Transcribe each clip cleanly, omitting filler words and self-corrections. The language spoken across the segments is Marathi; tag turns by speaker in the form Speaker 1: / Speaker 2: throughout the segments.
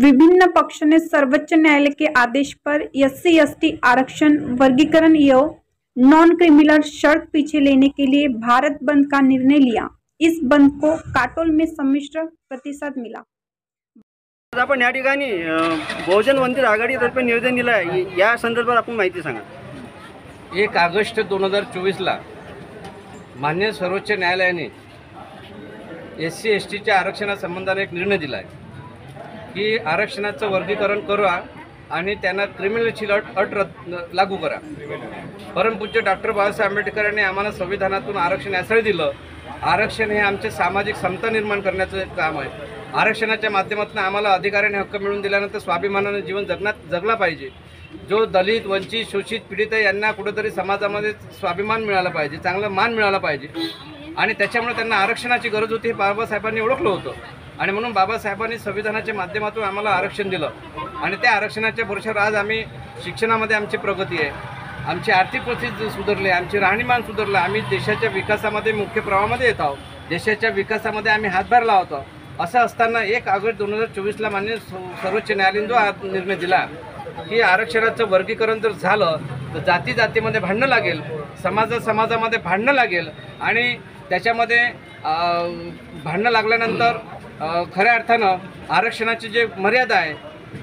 Speaker 1: विभिन्न पक्षों ने सर्वोच्च न्यायालय के आदेश पर SC/ST आरक्षण वर्गीकरण एवं नॉन क्रिमिनल शर्त पीछे लेने के लिए भारत बंद का निर्णय लिया। इस बंद को काटोल में सम्मिश्र प्रतिसाद मिला।
Speaker 2: आपण या ठिकाणी बहुजन वंचित आघाडीतर्फे निवेदन दिलं आहे, या संदर्भात आपण माहिती सांगा।
Speaker 3: 1 ऑगस्ट 2024ला मान्य सर्वोच्च न्यायालयाने SC/STच्या आरक्षणासंबंधाने एक निर्णय दिला आहे की आरक्षणाचं वर्गीकरण करा आणि त्यांना क्रिमिनलची अट लागू करा। परमपूज्य डॉक्टर बाबासाहेब आंबेडकरांनी आम्हाला संविधानातून आरक्षण यासाठी दिलं। आरक्षण हे आमचे सामाजिक समता निर्माण करण्याचं काम आहे। आरक्षणाच्या माध्यमातून आम्हाला अधिकाराने हक्क मिळवून दिल्यानंतर स्वाभिमानाने जीवन जगला पाहिजे। जो दलित, वंचित, शोषित, पीडित आहे यांना कुठेतरी समाजामध्ये स्वाभिमान मिळाला पाहिजे, चांगला मान मिळाला पाहिजे आणि त्याच्यामुळे त्यांना आरक्षणाची गरज होती हे बाबासाहेबांनी ओळखलं होतं आणि म्हणून बाबासाहेबांनी संविधानाच्या माध्यमातून आम्हाला आरक्षण दिलं आणि त्या आरक्षणाच्या भरोश्यावर आज आम्ही शिक्षणामध्ये आमची प्रगती आहे, आमची आर्थिक परिस्थिती सुधारली, आमची राहणीमान सुधारलं, आम्ही देशाच्या विकासामध्ये मुख्य प्रवाहामध्ये येत आहोत, देशाच्या विकासामध्ये आम्ही हातभार लावत आहोत। असं असताना 1 ऑगस्ट 2024ला मान्य सर्वोच्च न्यायालयाने जो निर्णय दिला की आरक्षणाचं वर्गीकरण जर झालं तर जाती जातीमध्ये भांडणं लागेल, समाजामध्ये भांडणं लागेल आणि त्याच्यामध्ये भांडणं लागल्यानंतर खऱ्या अर्थानं आरक्षणाची जे मर्यादा आहे,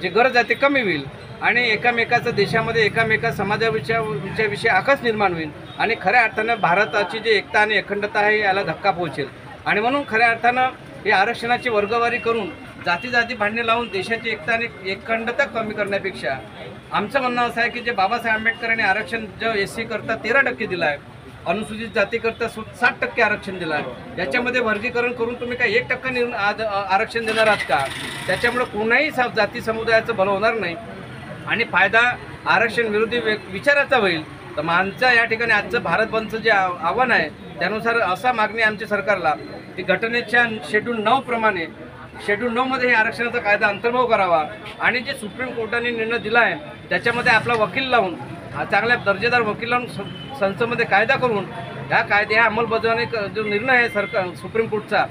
Speaker 3: जे गरज आहे ते कमी होईल आणि एकामेकाचं देशामध्ये एकामेका समाजाविषयी आकाश निर्माण होईल आणि खऱ्या अर्थानं भारताची जी एकता आणि अखंडता आहे याला धक्का पोहोचेल आणि म्हणून खऱ्या अर्थानं हे आरक्षणाची वर्गवारी करून जाती भांडणे लावून देशाची एकता आणि अखंडता कमी करण्यापेक्षा आमचं म्हणणं असं आहे की जे बाबासाहेब आंबेडकरांनी आरक्षण जो SC करता 13% दिलं आहे, अनुसूचित जातीकरता 60% आरक्षण दिलं आहे, याच्यामध्ये वर्गीकरण करून तुम्ही काय 1% आरक्षण देणार आहात का? त्याच्यामुळे कोणाही जाती समुदायाचं भलं होणार नाही आणि फायदा आरक्षण विरोधी विचाराचा होईल। तर आमचं या ठिकाणी आजचं भारत बंदचं जे आव्हान आहे त्यानुसार असा मागणी आमच्या सरकारला की घटनेच्या शेड्यूल 9 प्रमाणे शेड्यूल 9 मध्ये हे आरक्षणाचा कायदा अंतर्भाव करावा आणि जे सुप्रीम कोर्टाने निर्णय दिला आहे त्याच्यामध्ये आपला वकील लावून चांगल्या दर्जेदार वकील लावून संसदेमध्ये कायदा करून ह्या कायद्या अंमलबजावणी जो निर्णय आहे सरकार सुप्रीम कोर्टचा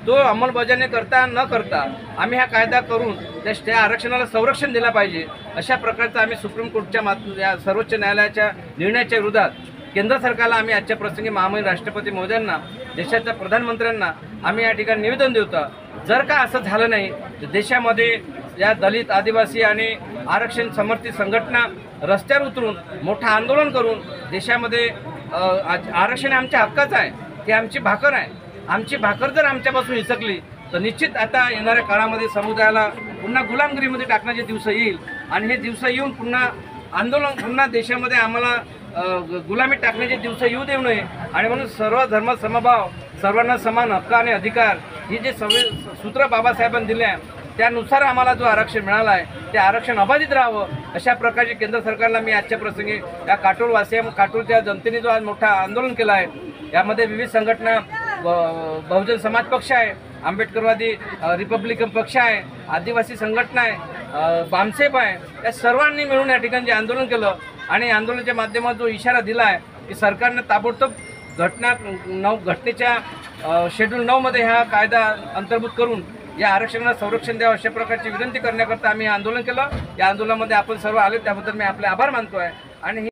Speaker 3: तो अंमलबजावणी करता न करता आम्ही हा कायदा करून त्या आरक्षणाला संरक्षण दिलं पाहिजे अशा प्रकारचा आम्ही सुप्रीम कोर्टच्या सर्वोच्च न्यायालयाच्या निर्णयाच्या विरोधात केंद्र सरकारला आम्ही आजच्या प्रसंगी महामहिम राष्ट्रपती महोदयांना, देशाच्या प्रधानमंत्र्यांना आम्ही या ठिकाणी निवेदन देतो। जर का असं झालं नाही तर देशामध्ये या दलित, आदिवासी आणि आरक्षण समर्थित संघटना रस्त्यावर उतरून मोठं आंदोलन करून देशामध्ये आरक्षण आमच्या हक्काचं आहे, ते आमची भाकर आहे, आमची भाकर जर आमच्यापासून हिसकली तर निश्चित आता येणाऱ्या काळामध्ये समुदायाला पुन्हा गुलामगिरीमध्ये टाकण्याचे दिवस येईल आणि हे दिवस येऊन पुन्हा आंदोलन पुन्हा देशामध्ये आम्हाला गुलामी टाकण्याचे दिवस येऊ देऊ नये आणि म्हणून सर्व धर्म समभाव, सर्वांना समान हक्क आणि अधिकार ही जे सूत्र बाबासाहेबांनी दिले आहे त्यानुसार आम्हाला जो आरक्षण मिळाला आहे ते आरक्षण अबाधित राहावं अशा प्रकारचे केंद्र सरकारला मी आजच्या प्रसंगी या काटोलच्या जनतेने जो आज मोठा आंदोलन केलं आहे यामध्ये विविध संघटना, बहुजन समाज पक्ष आहे, आंबेडकरवादी रिपब्लिकन पक्ष आहे, आदिवासी संघटना आहे, बामसेप आहे, या सर्वांनी मिळून या ठिकाणी जे आंदोलन केलं आणि आंदोलनाच्या माध्यमातून जो इशारा दिला आहे की सरकारने ताबडतोब घटनेच्या शेड्यूल 9 मध्ये हा कायदा अंतर्भूत करून या आरक्षणाला संरक्षण द्यावं अशा प्रकारची विनंती करण्याकरता आम्ही आंदोलन केलं। या आंदोलनामध्ये आपण सर्व आले त्याबद्दल मी आपले आभार मानतो आहे आणि